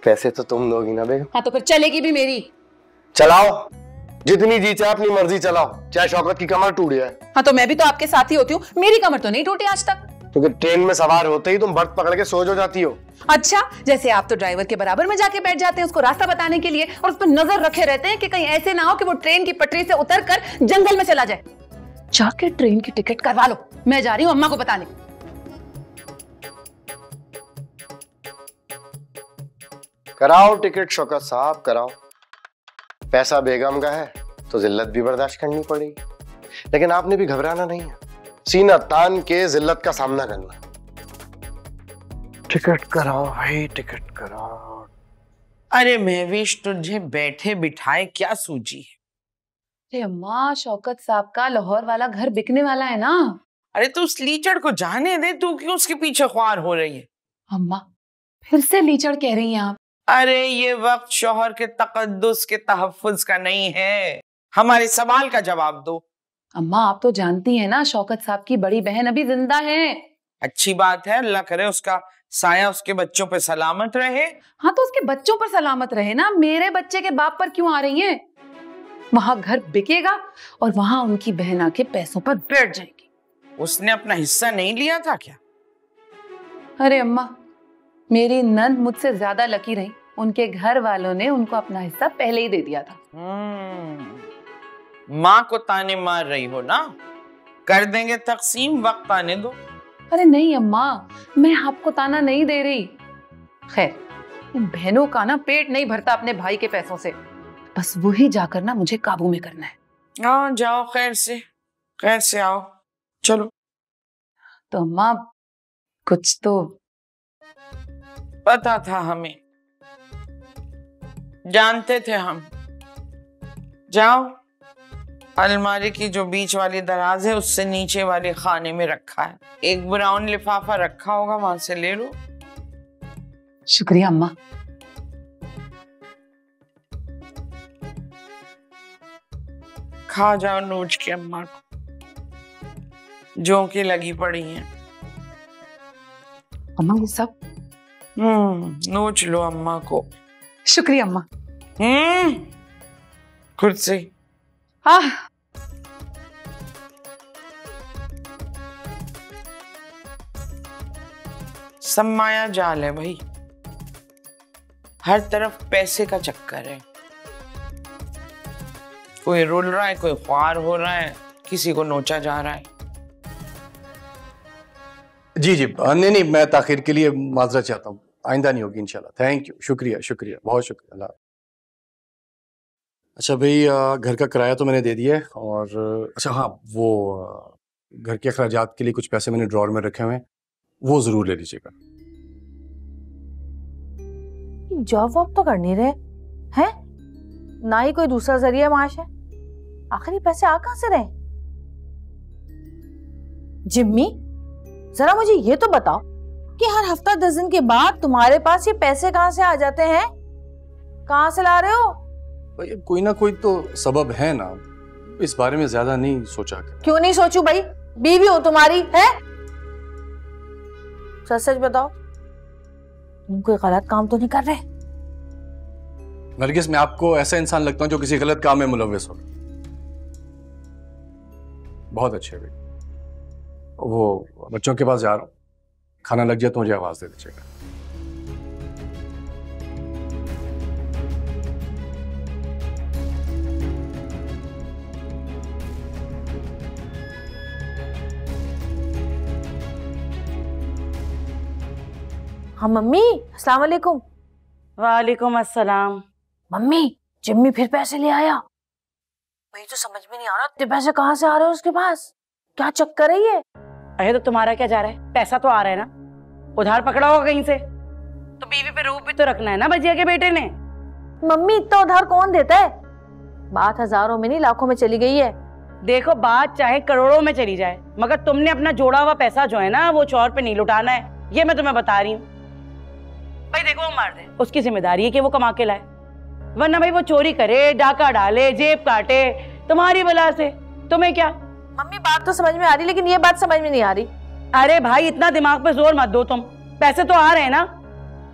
पैसे तो तुम दोगी ना बेगम। हाँ तो फिर चलेगी भी मेरी। चलाओ, जितनी जी चाहे अपनी मर्जी चलाओ, चाहे शौकत की कमर टूट जाए। हाँ तो मैं भी तो आपके साथ ही होती हूँ, मेरी कमर तो नहीं टूटी आज तक। क्योंकि ट्रेन में सवार होते ही तुम बर्थ पकड़ के सो जो जाती हो। अच्छा, जैसे आप तो ड्राइवर के बराबर में जाके बैठ जाते हैं उसको रास्ता बताने के लिए, और उस पर नजर रखे रहते हैं कि कहीं ऐसे ना हो कि वो ट्रेन की पटरी से उतरकर जंगल में चला जाए। जाके ट्रेन की टिकट करवा लो, मैं जा रही हूँ अम्मा को बताने। कराओ टिकट शौकत साहब, कराओ। पैसा बेगम का है तो जिल्लत भी बर्दाश्त करनी पड़ेगी, लेकिन आपने भी घबराना नहीं है, सीना तान के जिल्लत का सामना करना। टिकट कराओ भाई, टिकट कराओ। अरे महवीश, तुझे बैठे बिठाए क्या सूझी है? अरे अम्मा, शौकत साहब का लाहौर वाला घर बिकने वाला है ना। अरे तू उस लीचड़ को जाने दे, तू क्यों उसके पीछे ख्वार हो रही है? अम्मा फिर से लीचड़ कह रही हैं आप? अरे ये वक्त शौहर के तकद्दुस के तहफ्फुज का नहीं है, हमारे सवाल का जवाब दो। अम्मा आप तो जानती हैं ना, शौकत साहब की बड़ी बहन अभी जिंदा है। अच्छी बात है, अल्लाह करे उसका साया उसके बच्चों पे सलामत रहे। हाँ तो उसके बच्चों पर सलामत रहे ना, मेरे बच्चे के बाप पर क्यों आ रही हैं? वहां घर बिकेगा और वहां उनकी बहन आके पैसों पर बैठ जाएगी। उसने अपना हिस्सा नहीं लिया था क्या? अरे अम्मा, मेरी नंद मुझसे ज्यादा लकी रही, उनके घर वालों ने उनको अपना हिस्सा पहले ही दे दिया था। माँ को ताने मार रही हो ना, कर देंगे तकसीम, वक्त आने दो। अरे नहीं अम्मा, मैं आपको ताना नहीं दे रही। खैर, इन बहनों का ना पेट नहीं भरता अपने भाई के पैसों से, बस वही जाकर ना मुझे काबू में करना है। हाँ जाओ, खैर से आओ, चलो। तो अम्मा कुछ तो पता था हमें, जानते थे हम। जाओ, अलमारी की जो बीच वाली दराज है उससे नीचे वाले खाने में रखा है, एक ब्राउन लिफाफा रखा होगा, वहां से ले लो। शुक्रिया अम्मा। खा जाओ नोच के अम्मा को, जो की लगी पड़ी हैं। अम्मा ये सब? नोच लो अम्मा को। शुक्रिया अम्मा। खुद से। हाँ सब माया जाल है भाई, हर तरफ पैसे का चक्कर है। कोई रुल रहा है, कोई ख्वार हो रहा है, किसी को नोचा जा रहा है। जी नहीं, मैं ताखिर के लिए माजरत चाहता हूँ, आइंदा नहीं होगी इंशाल्लाह। थैंक यू, शुक्रिया, बहुत शुक्रिया। अल्लाह। अच्छा भाई, घर का किराया तो मैंने दे दिया है, और अच्छा हाँ, वो घर के अखराजात के लिए कुछ पैसे मैंने ड्रॉर में रखे हुए हैं, वो जरूर ले लीजिएगा। जॉब वॉब तो कर नहीं रहे हैं, ना ही कोई दूसरा जरिया माश है, आखिर ये पैसे आ कहां से रहे? जिम्मी जरा मुझे ये तो बताओ कि हर हफ्ता 10 दिन के बाद तुम्हारे पास ये पैसे कहां से आ जाते हैं? कहां से ला रहे हो? भाई कोई ना कोई तो सबब है ना, इस बारे में ज्यादा नहीं सोचा कर। क्यों नहीं सोचूं भाई, बीवी हो तुम्हारी है। सच सच बताओ, तुम कोई गलत काम तो नहीं कर रहे? नरगिस, मैं आपको ऐसा इंसान लगता हूं जो किसी गलत काम में मुलव्विस हो? बहुत अच्छे भाई, वो बच्चों के पास जा रहा हूँ, खाना लग जाए तो मुझे आवाज दे दीजिएगा। हाँ मम्मी, अस्सलाम वालेकुम। वालेकुम अस्सलाम। मम्मी, जिम्मी फिर पैसे ले आया। मुझे तो समझ में नहीं आ रहा, इतने पैसे कहाँ से आ रहे हैं उसके पास? क्या चक्कर है ये? अरे तो तुम्हारा क्या जा रहा है, पैसा तो आ रहा है ना, उधार पकड़ा होगा कहीं से, तो बीवी पे रूप भी तो रखना है ना बजिया के बेटे ने। मम्मी इतना उधार कौन देता है? बात हजारों में नहीं लाखों में चली गई है। देखो बात चाहे करोड़ों में चली जाए, मगर तुमने अपना जोड़ा हुआ पैसा जो है ना वो चौर पे नहीं लुटाना है, ये मैं तुम्हें बता रही हूँ। भाई देखो, वो मार दे, उसकी जिम्मेदारी है कि वो कमा के लाए, वरना भाई वो चोरी करे, डाका डाले, जेब काटे, तुम्हारी बला से तुम्हें क्या। मम्मी बात तो समझ में आ रही, लेकिन ये बात समझ में नहीं आ रही। अरे भाई इतना दिमाग पे जोर मत दो तुम, पैसे तो आ रहे हैं ना,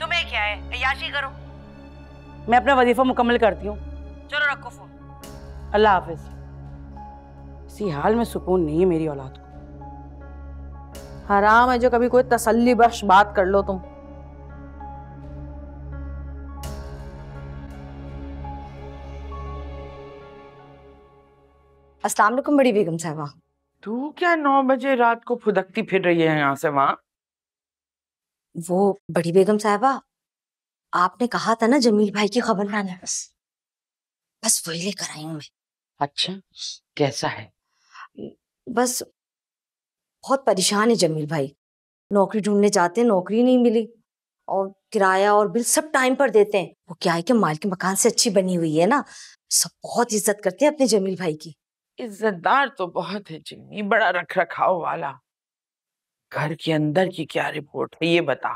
तुम्हें क्या है, अय्याशी करो, मैं अपना वजीफा मुकम्मल करती हूँ। चलो रखो फोन, अल्लाह हाफिज। इसी हाल में सुकून नहीं है मेरी औलाद को। हराम है जो कभी कोई तसल्ली बख्श बात कर लो तुम। अस्सलाम वालेकुम बड़ी बेगम साहबा। तू क्या 9 बजे रात को फुदकती फिर रही है यहाँ से वहां? वो बड़ी बेगम साहबा, आपने कहा था ना जमील भाई की खबर लाने, बस वही लेकर आई हूँ मैं। अच्छा, कैसा है? बस बहुत परेशान है जमील भाई। नौकरी ढूंढने जाते हैं, नौकरी नहीं मिली, और किराया और बिल सब टाइम पर देते हैं। वो क्या है कि माल के मकान से अच्छी बनी हुई है ना, सब बहुत इज्जत करते हैं अपने जमील भाई की। इज्जतदार तो बहुत है जिन्नी, बड़ा रख रखाव वाला। घर के अंदर की क्या रिपोर्ट है ये बता।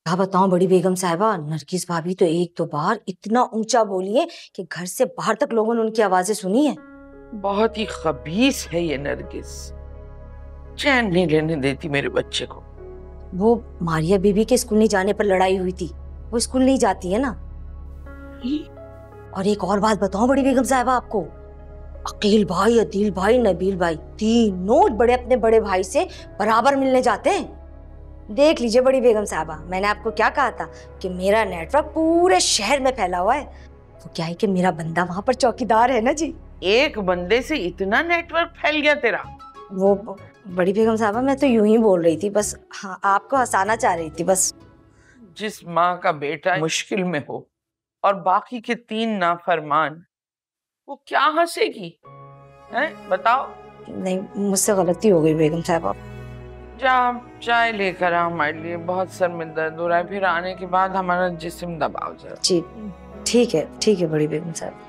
क्या बताऊं बड़ी बेगम साहिबा, नरगिस भाभी तो एक दो बार इतना ऊंचा बोली है कि घर से बाहर तक लोगों ने उनकी आवाजें सुनी है। बहुत ही खबीस है ये नरगिस, चैन नहीं लेने देती मेरे बच्चे को। वो मारिया बीबी के स्कूल नहीं जाने पर लड़ाई हुई थी, वो स्कूल नहीं जाती है ना। और एक और बात बताऊं बड़ी बेगम साहिबा आपको, अकील भाई, अदील भाई, नबील भाई, तीनों बड़े अपने बड़े भाई से बराबर मिलने जाते हैं। देख लीजिए बड़ी बेगम साहबा, मैंने आपको क्या कहा था कि मेरा नेटवर्क पूरे शहर में फैला हुआ है। वो क्या है कि मेरा बंदा वहां पर चौकीदार है ना जी। एक बंदे से इतना नेटवर्क फैल गया तेरा? वो बड़ी बेगम साहबा, मैं तो यूं ही बोल रही थी बस, हाँ आपको हंसाना चाह रही थी बस। जिस माँ का बेटा मुश्किल में हो और बाकी के 3 नाफरमान, वो क्या हंसेगी? हैं बताओ। नहीं, मुझसे गलती हो गई बेगम साहबा। जा चाय लेकर आ हमारे लिए, बहुत सर में दर्द हो रहा है, फिर आने के बाद हमारा जिस्म दबाव जरा। जी ठीक है बड़ी बेगम साहब।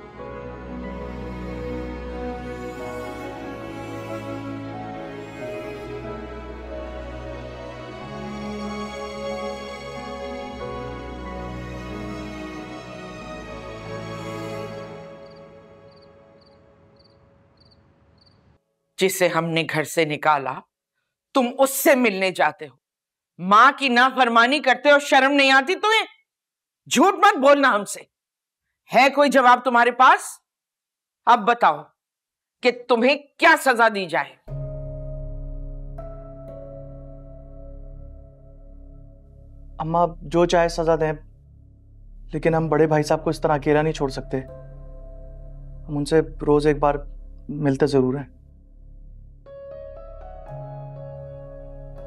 जिसे हमने घर से निकाला तुम उससे मिलने जाते हो, माँ की नाफरमानी करते हो, शर्म नहीं आती तुम्हें? झूठ मत बोलना हमसे। है कोई जवाब तुम्हारे पास? अब बताओ कि तुम्हें क्या सजा दी जाए। अम्मा जो चाहे सजा दें, लेकिन हम बड़े भाई साहब को इस तरह अकेला नहीं छोड़ सकते। हम उनसे रोज एक बार मिलते जरूर हैं।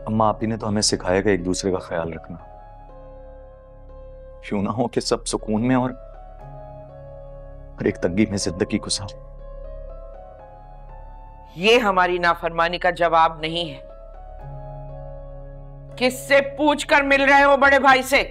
अम्मा आप ही ने तो हमें सिखाया कि एक दूसरे का ख्याल रखना, यूं ना हो कि सब सुकून में और एक तंगी में जिंदगी गुजार। ये हमारी नाफरमानी का जवाब नहीं है। किससे पूछ कर मिल रहे हो बड़े भाई से?